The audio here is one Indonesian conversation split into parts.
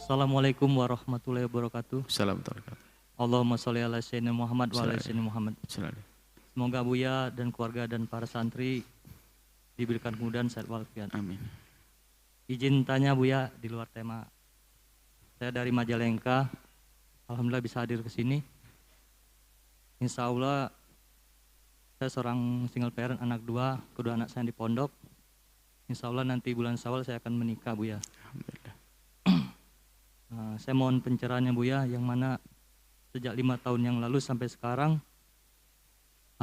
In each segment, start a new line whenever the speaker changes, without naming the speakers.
Assalamualaikum warahmatullahi wabarakatuh.
Assalamualaikum.
Allahumma sholli ala sayyidina Muhammad wa ala
Selalu.
sayyidina Muhammad.
Selalu.
Semoga Buya dan keluarga dan para santri diberikan kemudahan sehat walafiat.
Amin.
Izin tanya Buya di luar tema. Saya dari Majalengka. Alhamdulillah bisa hadir ke sini. Insya Allah saya seorang single parent, anak dua, kedua anak saya di pondok. Insya Allah nanti bulan Syawal saya akan menikah Buya.
Alhamdulillah.
Saya mohon pencerahannya Buya, yang mana sejak 5 tahun yang lalu sampai sekarang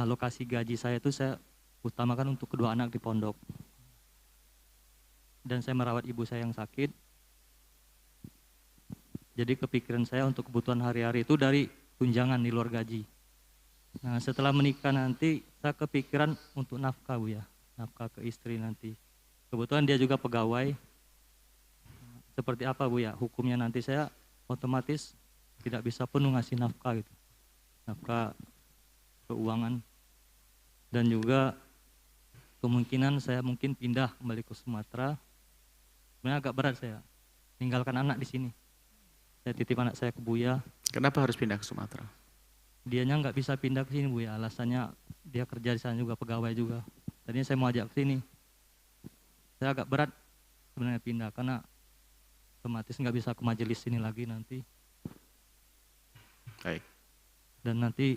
alokasi gaji saya itu saya utamakan untuk kedua anak di pondok. Dan saya merawat ibu saya yang sakit. Jadi kepikiran saya untuk kebutuhan hari-hari itu dari tunjangan di luar gaji. Nah setelah menikah nanti saya kepikiran untuk nafkah Buya, nafkah ke istri nanti. Kebetulan dia juga pegawai. Seperti apa Buya hukumnya nanti saya otomatis tidak bisa penuh ngasih nafkah gitu. Nafkah keuangan. Dan juga kemungkinan saya mungkin pindah kembali ke Sumatera. Sebenarnya agak berat saya tinggalkan anak di sini. Saya titip anak saya ke Buya.
Kenapa harus pindah ke Sumatera?
Dianya nggak bisa pindah ke sini Buya. Alasannya dia kerja di sana juga, pegawai juga. Tadinya saya mau ajak ke sini. Saya agak berat sebenarnya pindah karena otomatis nggak bisa ke majelis sini lagi nanti.
Baik.
Dan nanti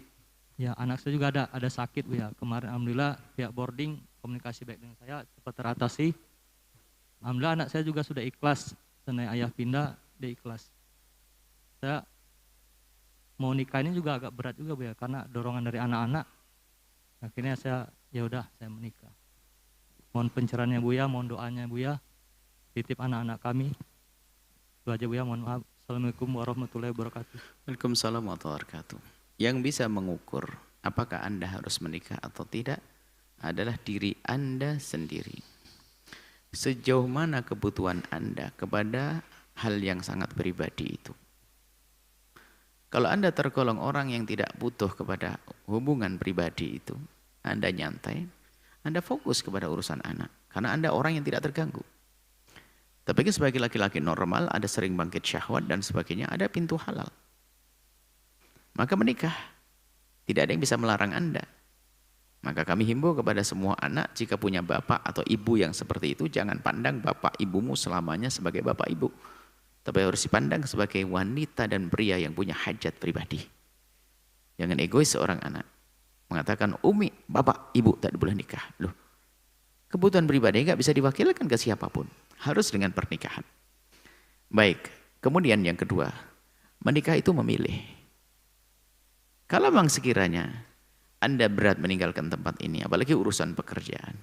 ya anak saya juga ada sakit Buya. Kemarin alhamdulillah pihak boarding komunikasi baik dengan saya, cepat teratasi. Alhamdulillah anak saya juga sudah ikhlas. Seandainya ayah pindah, dia ikhlas. Saya mau nikah ini juga agak berat juga Buya, karena dorongan dari anak-anak. Akhirnya saya ya udah saya menikah. Mohon pencerahannya Buya, mohon doanya Buya. Titip anak-anak kami. Itu aja Buya, mohon maaf. Assalamualaikum warahmatullahi wabarakatuh.
Waalaikumsalam warahmatullahi wabarakatuh. Yang bisa mengukur apakah Anda harus menikah atau tidak adalah diri Anda sendiri. Sejauh mana kebutuhan Anda kepada hal yang sangat pribadi itu. Kalau Anda tergolong orang yang tidak butuh kepada hubungan pribadi itu, Anda nyantai, Anda fokus kepada urusan anak. Karena Anda orang yang tidak terganggu. Tapi sebagai laki-laki normal, ada sering bangkit syahwat dan sebagainya, ada pintu halal. Maka menikah. Tidak ada yang bisa melarang Anda. Maka kami himbau kepada semua anak, jika punya bapak atau ibu yang seperti itu, jangan pandang bapak ibumu selamanya sebagai bapak ibu. Tapi harus dipandang sebagai wanita dan pria yang punya hajat pribadi. Jangan egois seorang anak. Mengatakan, umi, bapak, ibu tak boleh nikah. Loh, kebutuhan pribadi nggak bisa diwakilkan ke siapapun. Harus dengan pernikahan. Baik, kemudian yang kedua, menikah itu memilih. Kalau memang sekiranya Anda berat meninggalkan tempat ini, apalagi urusan pekerjaan.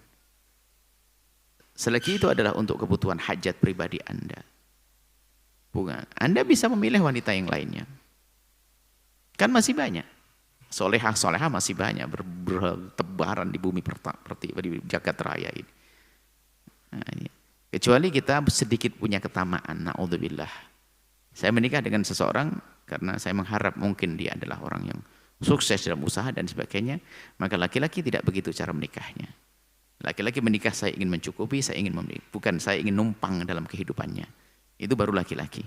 Selagi itu adalah untuk kebutuhan hajat pribadi Anda. Bukan, Anda bisa memilih wanita yang lainnya. Kan masih banyak. Solehah masih banyak bertebaran di bumi di jagat raya ini. Nah, ini. Kecuali kita sedikit punya ketamaan, na'udzubillah. Saya menikah dengan seseorang karena saya mengharap mungkin dia adalah orang yang sukses dalam usaha dan sebagainya. Maka laki-laki tidak begitu cara menikahnya. Laki-laki menikah saya ingin mencukupi, saya ingin memiliki. Bukan saya ingin numpang dalam kehidupannya. Itu baru laki-laki.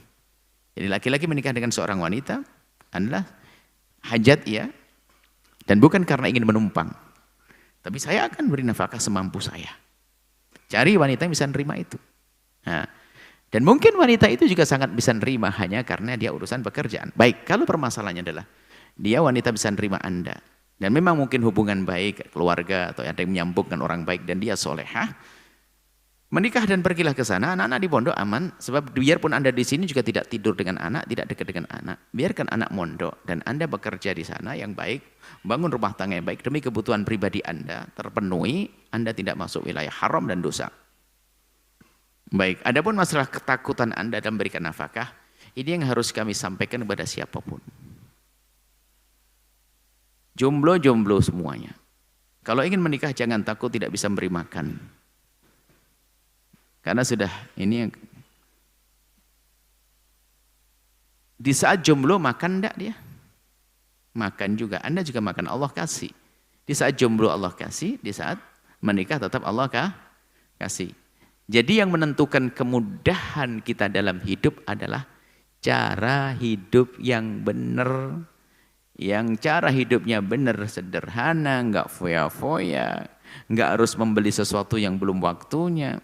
Jadi laki-laki menikah dengan seorang wanita adalah hajat ya. Dan bukan karena ingin menumpang. Tapi saya akan beri nafkah semampu saya. Cari wanita yang bisa nerima itu. Nah, dan mungkin wanita itu juga sangat bisa nerima hanya karena dia urusan pekerjaan. Baik, kalau permasalahannya adalah dia wanita bisa nerima Anda. Dan memang mungkin hubungan baik, keluarga atau ada yang menyambungkan orang baik dan dia solehah. Menikah dan pergilah ke sana, anak-anak di pondok aman. Sebab biarpun Anda di sini juga tidak tidur dengan anak, tidak dekat dengan anak. Biarkan anak mondok dan Anda bekerja di sana yang baik, bangun rumah tangga yang baik demi kebutuhan pribadi Anda terpenuhi, Anda tidak masuk wilayah haram dan dosa. Baik, adapun masalah ketakutan Anda dalam memberikan nafkah, ini yang harus kami sampaikan kepada siapapun. Jomblo-jomblo semuanya. Kalau ingin menikah jangan takut tidak bisa memberi makan. Karena sudah ini yang di saat jomblo makan enggak dia? Makan juga. Anda juga makan, Allah kasih. Di saat jomblo Allah kasih, di saat menikah tetap Allah kasih. Jadi yang menentukan kemudahan kita dalam hidup adalah cara hidup yang benar, yang cara hidupnya benar, sederhana, nggak foya-foya, nggak harus membeli sesuatu yang belum waktunya.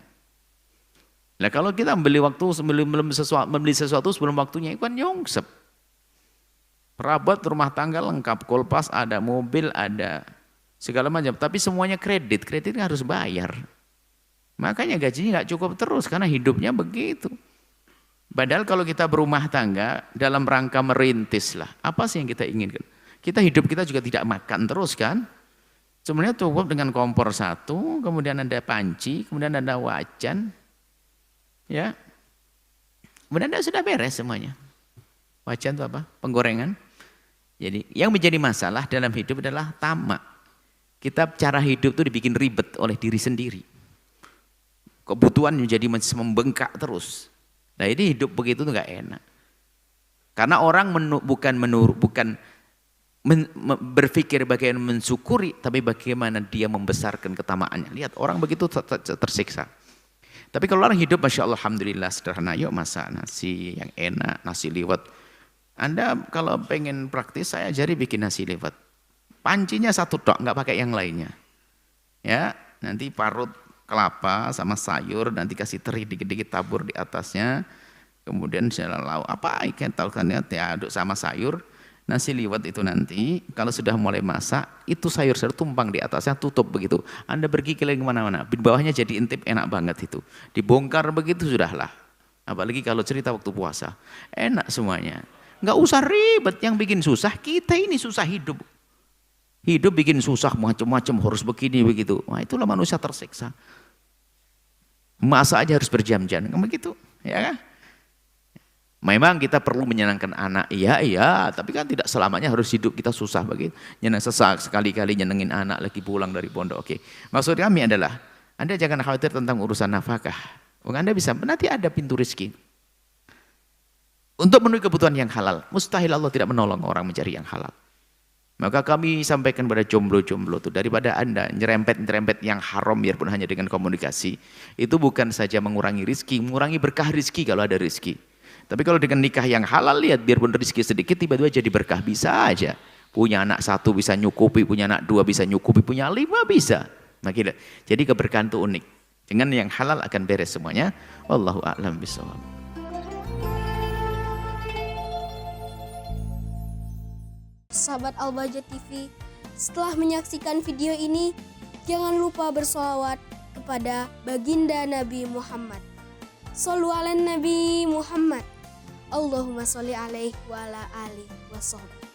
Nah kalau kita membeli sesuatu sebelum waktunya, itu kan nyongsep. Perabot rumah tangga lengkap, kulkas ada, mobil ada, segala macam. Tapi semuanya kredit harus bayar. Makanya gajinya nggak cukup terus karena hidupnya begitu. Padahal kalau kita berumah tangga dalam rangka merintis lah, apa sih yang kita inginkan? Hidup kita juga tidak makan terus kan? Sebenarnya cukup dengan kompor satu, kemudian ada panci, kemudian ada wajan, ya. Kemudian sudah beres semuanya. Wajan itu apa? Penggorengan. Jadi yang menjadi masalah dalam hidup adalah tamak. Kita cara hidup itu dibikin ribet oleh diri sendiri. Kebutuhan menjadi membengkak terus. Nah ini hidup begitu tuh nggak enak. Karena orang bukan berpikir bagaimana mensyukuri, tapi bagaimana dia membesarkan ketamaannya. Lihat orang begitu tersiksa. Tapi kalau orang hidup, masya Allah, alhamdulillah sederhana. Yuk masak nasi yang enak, nasi liwet. Anda kalau pengen praktis, saya ajari bikin nasi liwet. Pancinya satu tok, nggak pakai yang lainnya. Ya, nanti parut kelapa sama sayur, nanti kasih teri dikit-dikit tabur di atasnya, kemudian lauk apa ikan tahukannya aduk sama sayur. Nasi liwet itu nanti kalau sudah mulai masak, itu sayur tumpang di atasnya, tutup begitu. Anda pergi keliling kemana-mana, di bawahnya jadi intip, enak banget itu. Dibongkar begitu sudahlah. Apalagi kalau cerita waktu puasa, enak semuanya. Nggak usah ribet, yang bikin susah kita ini susah hidup. Hidup bikin susah macam-macam, harus begini begitu. Wah itulah manusia tersiksa. Masak aja harus berjam-jam, begitu, ya kan? Memang kita perlu menyenangkan anak, iya, tapi kan tidak selamanya harus hidup kita susah begitu. Sekali-kali nyenengin anak lagi pulang dari pondok. Oke. Maksud kami adalah, Anda jangan khawatir tentang urusan nafkah. Anda bisa, nanti ada pintu rezeki. Untuk memenuhi kebutuhan yang halal, mustahil Allah tidak menolong orang mencari yang halal. Maka kami sampaikan pada jomblo-jomblo itu, daripada Anda nyerempet-nyerempet yang haram biarpun hanya dengan komunikasi, itu bukan saja mengurangi rizki, mengurangi berkah rizki kalau ada rizki. Tapi kalau dengan nikah yang halal, lihat biarpun rizki sedikit tiba-tiba jadi berkah, bisa aja. Punya anak satu bisa nyukupi, punya anak dua bisa nyukupi, punya 5 bisa. Nah, gitu. Jadi keberkahan itu unik. Dengan yang halal akan beres semuanya. Wallahu a'lam bishawab.
Sahabat Al-Bahjah TV, setelah menyaksikan video ini, jangan lupa bersolawat kepada baginda Nabi Muhammad. Shollu ala Nabi Muhammad. Allahumma sholli alaihi wa ala alihi wa sahbihi.